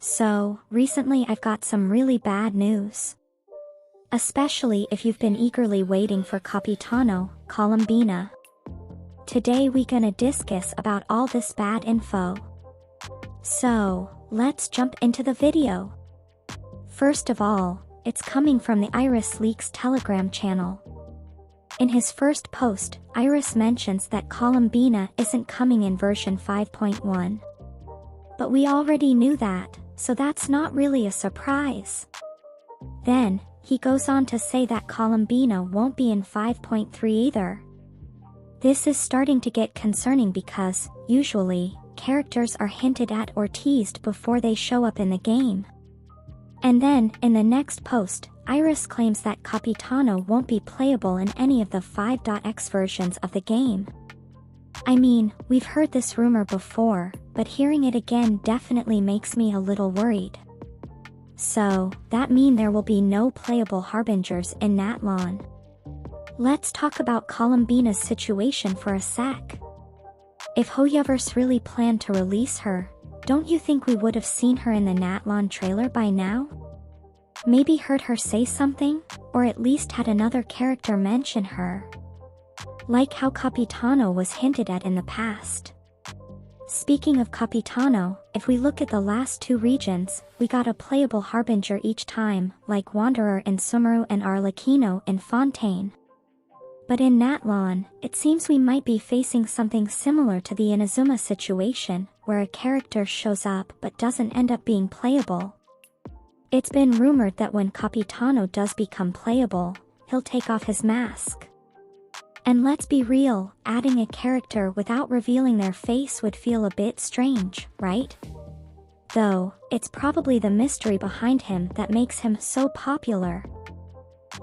So, recently I've got some really bad news. Especially if you've been eagerly waiting for Capitano, Columbina. Today we gonna discuss about all this bad info. So, let's jump into the video. First of all, it's coming from the Iris Leaks Telegram channel. In his first post, Iris mentions that Columbina isn't coming in version 5.1. But we already knew that, so that's not really a surprise. Then, he goes on to say that Columbina won't be in 5.3 either. This is starting to get concerning because, usually, characters are hinted at or teased before they show up in the game. And then, in the next post, Iris claims that Capitano won't be playable in any of the 5.x versions of the game. I mean, we've heard this rumor before, but hearing it again definitely makes me a little worried. So, that means there will be no playable Harbingers in Natlan. Let's talk about Columbina's situation for a sec. If Hoyoverse really planned to release her, don't you think we would have seen her in the Natlan trailer by now? Maybe heard her say something, or at least had another character mention her. Like how Capitano was hinted at in the past. Speaking of Capitano, if we look at the last two regions, we got a playable Harbinger each time, like Wanderer in Sumeru and Arlecchino in Fontaine. But in Natlan, it seems we might be facing something similar to the Inazuma situation, where a character shows up but doesn't end up being playable. It's been rumored that when Capitano does become playable, he'll take off his mask. And let's be real, adding a character without revealing their face would feel a bit strange, right? Though, it's probably the mystery behind him that makes him so popular.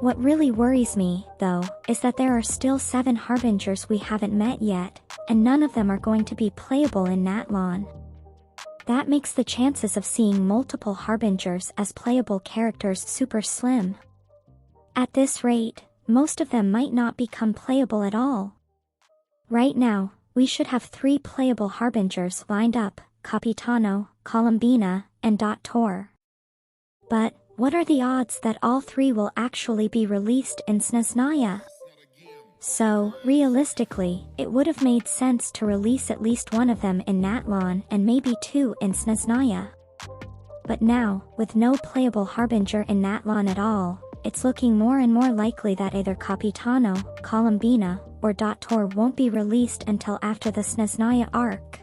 What really worries me, though, is that there are still 7 Harbingers we haven't met yet, and none of them are going to be playable in Natlan. That makes the chances of seeing multiple Harbingers as playable characters super slim. At this rate, most of them might not become playable at all. Right now, we should have 3 playable Harbingers lined up, Capitano, Columbina, and Dottore. But, what are the odds that all 3 will actually be released in Snezhnaya? So, realistically, it would have made sense to release at least one of them in Natlan and maybe 2 in Snezhnaya. But now, with no playable Harbinger in Natlan at all, it's looking more and more likely that either Capitano, Columbina, or Dottore won't be released until after the Snezhnaya arc.